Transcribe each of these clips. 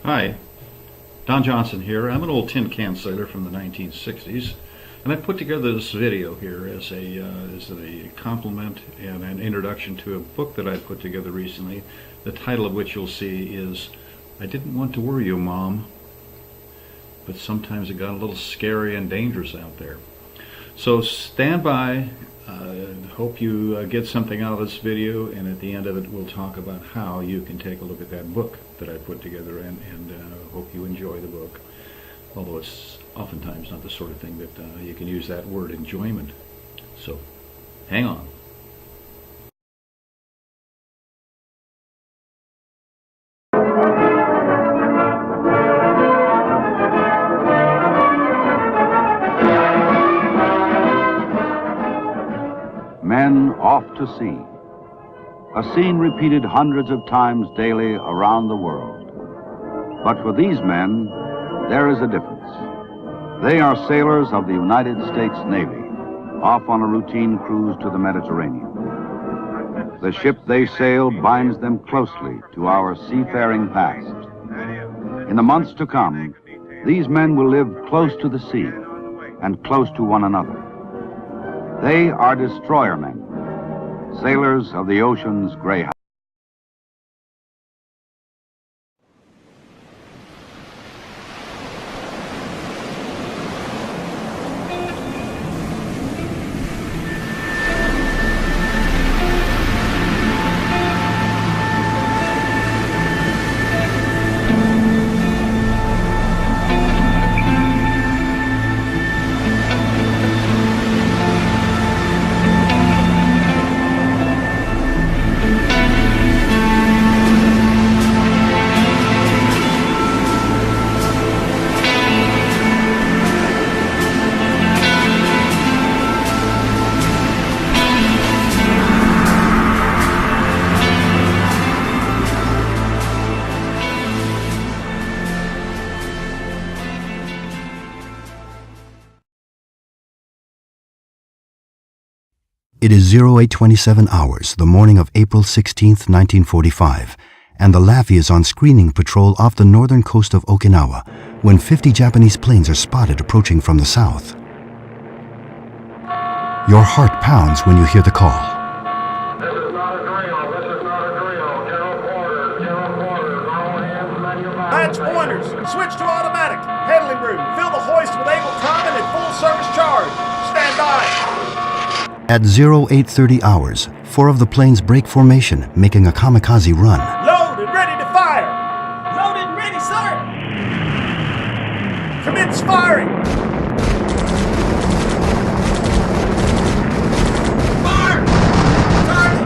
Hi, Don Johnson here. I'm an old tin can sailor from the 1960s, and I put together this video here as a compliment and an introduction to a book that I put together recently, the title of which you'll see is I Didn't Want to Worry You, Mom, but sometimes it got a little scary and dangerous out there. So stand by. Hope you get something out of this video, and at the end of it we'll talk about how you can take a look at that book that I put together, and hope you enjoy the book, although it's oftentimes not the sort of thing that you can use that word enjoyment. So hang on. Men off to sea. A scene repeated hundreds of times daily around the world. But for these men, there is a difference. They are sailors of the United States Navy, off on a routine cruise to the Mediterranean. The ship they sail binds them closely to our seafaring past. In the months to come, these men will live close to the sea and close to one another. They are destroyer men, sailors of the ocean's greyhound. It is 0827 hours, the morning of April 16th, 1945, and the Laffy is on screening patrol off the northern coast of Okinawa when 50 Japanese planes are spotted approaching from the south. Your heart pounds when you hear the call. This is not a drill. This is not a drill. General quarters. General quarters. All hands man your Match pointers. Switch to automatic. Handling room. Fill the hoist with able timing and full service charge. Stand by. At 0830 hours, 4 of the planes break formation, making a kamikaze run. Load and ready to fire. Loaded and ready, sir. Commence firing. Fire! Target!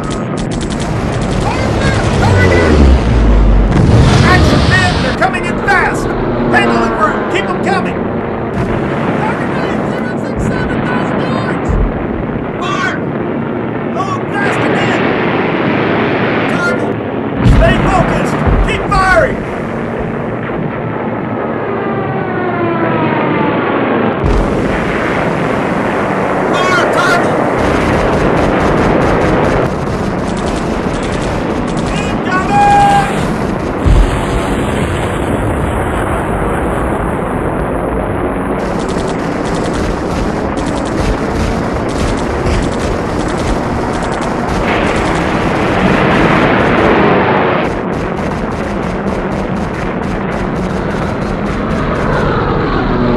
Action men, they're coming in fast. Handling room, keep them coming. Target rate 067,000 yards. Fire! Load fast again. Target! Stay focused. Keep firing. Fire! Target! Incoming!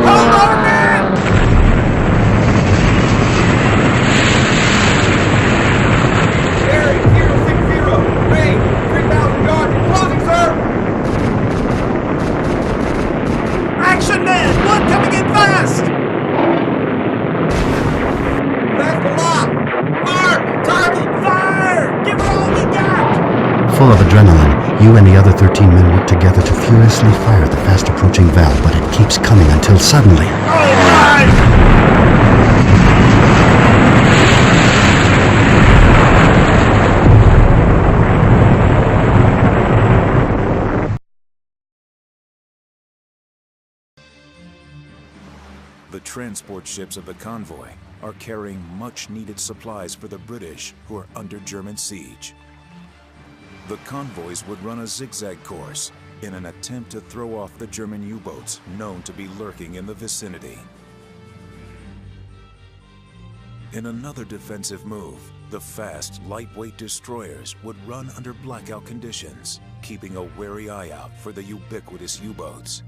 Hold on, man! Bearing 060, range 3,000 yards and closing, sir! Action man, one coming in fast! That's the lock! Mark! Target! Fire! Give her all we got! Full of adrenaline, you and the other 13 men work together to furiously fire the fast-approaching valve, but it keeps coming until suddenly... All right! The transport ships of the convoy are carrying much-needed supplies for the British who are under German siege. The convoys would run a zigzag course, in an attempt to throw off the German U-boats known to be lurking in the vicinity. In another defensive move, the fast, lightweight destroyers would run under blackout conditions, keeping a wary eye out for the ubiquitous U-boats.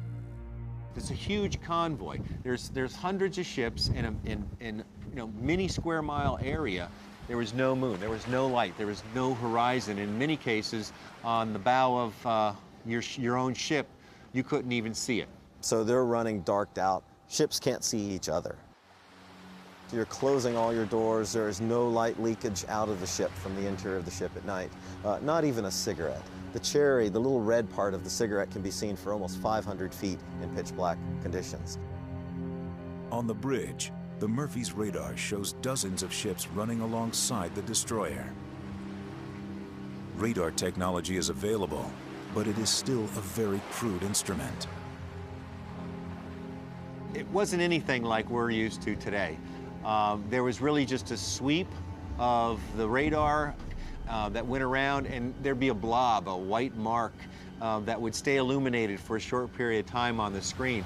It's a huge convoy. There's hundreds of ships in a mini square mile area. There was no moon, there was no light, there was no horizon. In many cases, on the bow of your own ship, you couldn't even see it. So they're running darked out. Ships can't see each other. You're closing all your doors. There is no light leakage out of the ship from the interior of the ship at night. Not even a cigarette. The cherry, the little red part of the cigarette, can be seen for almost 500 feet in pitch black conditions. On the bridge, the Murphy's radar shows dozens of ships running alongside the destroyer. Radar technology is available, but it is still a very crude instrument. It wasn't anything like we're used to today. There was really just a sweep of the radar that went around, and there'd be a blob, a white mark that would stay illuminated for a short period of time on the screen.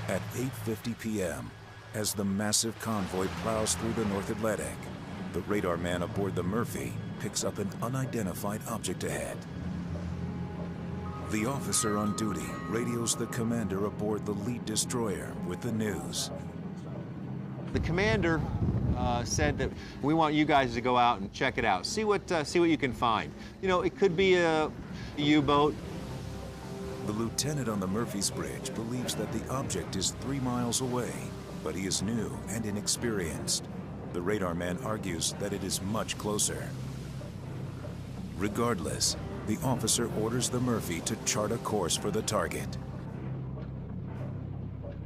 At 8:50 p.m., as the massive convoy plows through the North Atlantic, the radar man aboard the Murphy picks up an unidentified object ahead. The officer on duty radios the commander aboard the lead destroyer with the news. The commander said that we want you guys to go out and check it out. See what you can find. You know, it could be a U-boat. The lieutenant on the Murphy's bridge believes that the object is 3 miles away, but he is new and inexperienced. The radar man argues that it is much closer. Regardless, the officer orders the Murphy to chart a course for the target.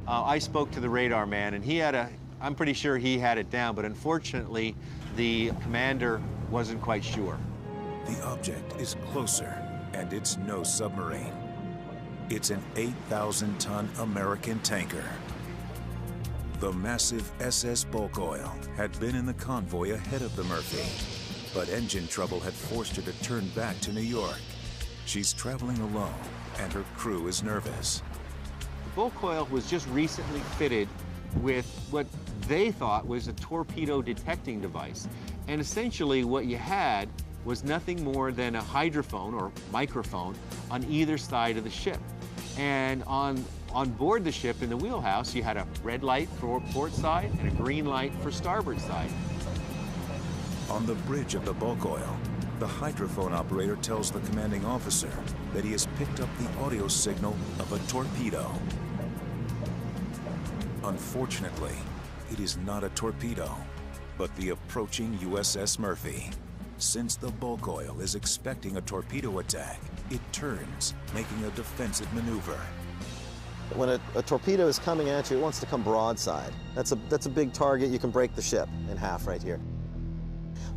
I spoke to the radar man, and I'm pretty sure he had it down, but unfortunately, the commander wasn't quite sure. The object is closer, and it's no submarine. It's an 8,000-ton American tanker. The massive SS Bulk Oil had been in the convoy ahead of the Murphy, but engine trouble had forced her to turn back to New York. She's traveling alone, and her crew is nervous. The Bulk Oil was just recently fitted with what they thought was a torpedo detecting device. And essentially what you had was nothing more than a hydrophone or microphone on either side of the ship. And on board the ship in the wheelhouse, you had a red light for port side and a green light for starboard side. On the bridge of the Bulk Oil, the hydrophone operator tells the commanding officer that he has picked up the audio signal of a torpedo. Unfortunately, it is not a torpedo, but the approaching USS Murphy. Since the Bulk Oil is expecting a torpedo attack, it turns, making a defensive maneuver. When a torpedo is coming at you, it wants to come broadside. That's a big target. You can break the ship in half right here.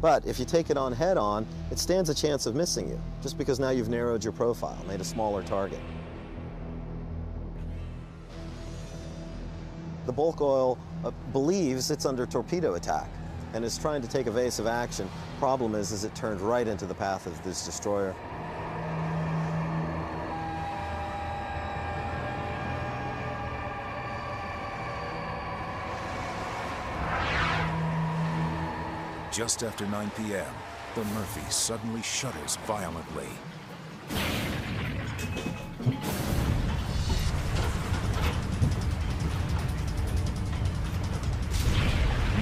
But if you take it on head-on, it stands a chance of missing you, just because now you've narrowed your profile, made a smaller target. The Bulk Oil believes it's under torpedo attack and is trying to take evasive action. Problem is it turned right into the path of this destroyer. Just after 9 p.m., the Murphy suddenly shudders violently.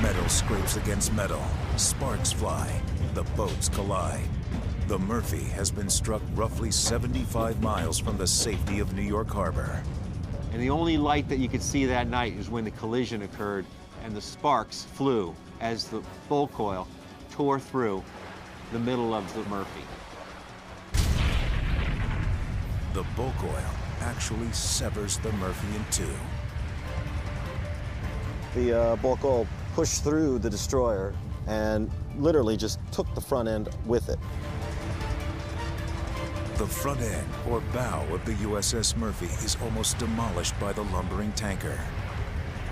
Metal scrapes against metal, sparks fly, the boats collide. The Murphy has been struck roughly 75 miles from the safety of New York Harbor. And the only light that you could see that night is when the collision occurred and the sparks flew as the Bulk Oil tore through the middle of the Murphy. The Bulk Oil actually severs the Murphy in two. The Bulk Oil pushed through the destroyer and literally just took the front end with it. The front end, or bow, of the USS Murphy is almost demolished by the lumbering tanker.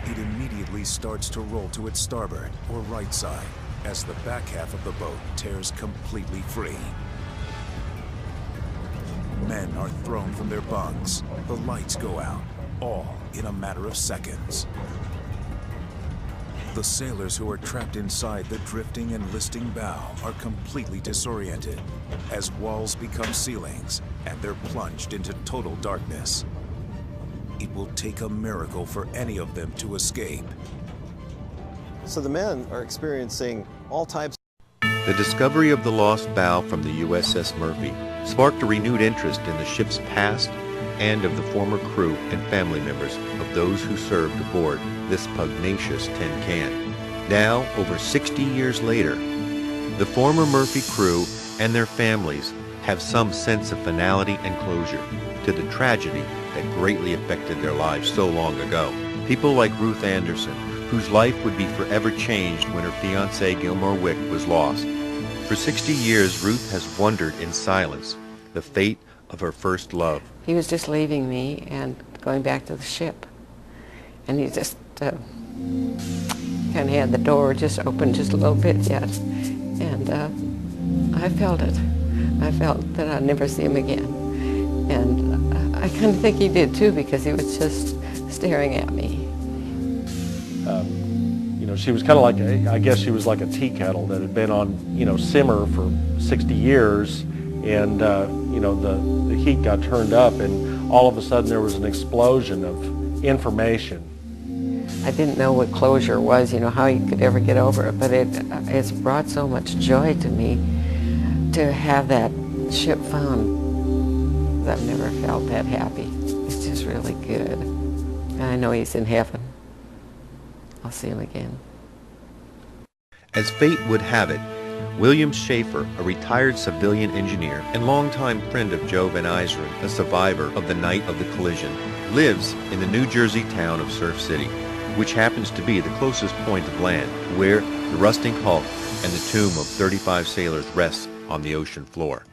It immediately starts to roll to its starboard, or right side, as the back half of the boat tears completely free. men are thrown from their bunks. The lights go out, all in a matter of seconds. The sailors who are trapped inside the drifting and listing bow are completely disoriented as walls become ceilings and they're plunged into total darkness. It will take a miracle for any of them to escape. So the men are experiencing all types. The discovery of the lost bow from the USS Murphy sparked a renewed interest in the ship's past and of the former crew and family members of those who served aboard this pugnacious tin can. Now, over 60 years later, the former Murphy crew and their families have some sense of finality and closure to the tragedy that greatly affected their lives so long ago. People like Ruth Anderson, whose life would be forever changed when her fiancé Gilmore Wick was lost. For 60 years, Ruth has wondered in silence the fate of her first love. He was just leaving me and going back to the ship. And he just kind of had the door just open just a little bit yet. And I felt it. I felt that I'd never see him again. And I kind of think he did too, because he was just staring at me. You know, she was kind of like, I guess she was like a tea kettle that had been on, you know, simmer for 60 years. And, you know, the heat got turned up, and all of a sudden there was an explosion of information. I didn't know what closure was, you know, how you could ever get over it, but it's brought so much joy to me to have that ship found. I've never felt that happy. It's just really good. And I know he's in heaven. I'll see him again. As fate would have it, William Schaefer, a retired civilian engineer and longtime friend of Joe Van Eiseren, a survivor of the night of the collision, lives in the New Jersey town of Surf City, which happens to be the closest point of land where the rusting hulk and the tomb of 35 sailors rests on the ocean floor.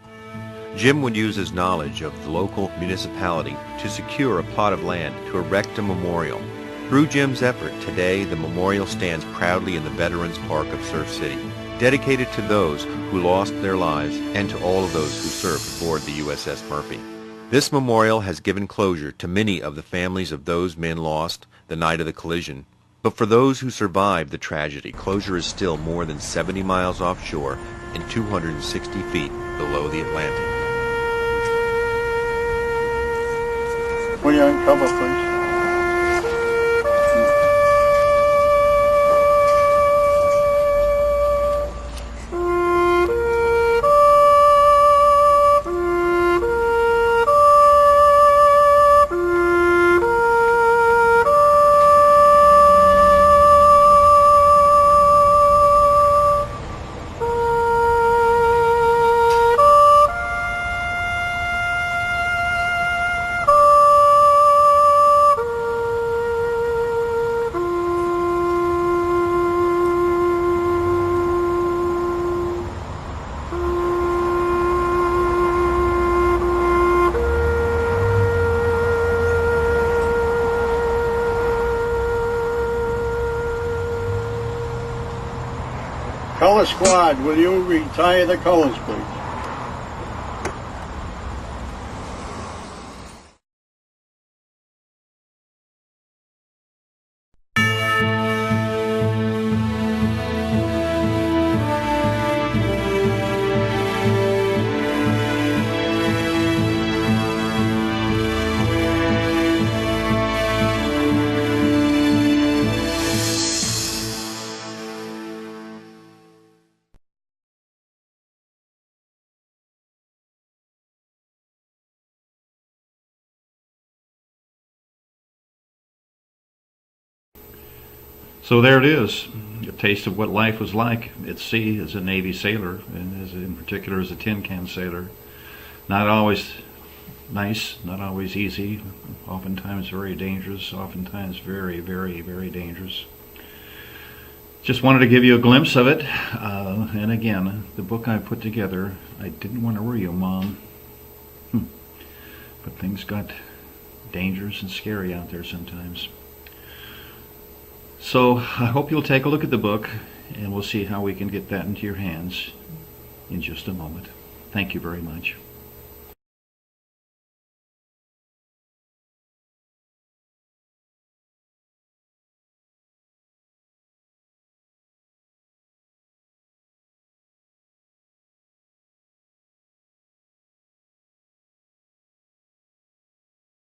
Jim would use his knowledge of the local municipality to secure a plot of land to erect a memorial. Through Jim's effort, today the memorial stands proudly in the Veterans Park of Surf City, dedicated to those who lost their lives and to all of those who served aboard the USS Murphy. This memorial has given closure to many of the families of those men lost the night of the collision, but for those who survived the tragedy, closure is still more than 70 miles offshore and 260 feet below the Atlantic. Will you uncover, please? Color squad, will you retire the colors, please? So there it is, a taste of what life was like at sea as a Navy sailor, and in particular as a tin can sailor. Not always nice, not always easy, oftentimes very dangerous, oftentimes very, very, very dangerous. Just wanted to give you a glimpse of it, and again, the book I put together, I didn't want to worry you, Mom, but things got dangerous and scary out there sometimes. So I hope you'll take a look at the book, and we'll see how we can get that into your hands in just a moment. Thank you very much.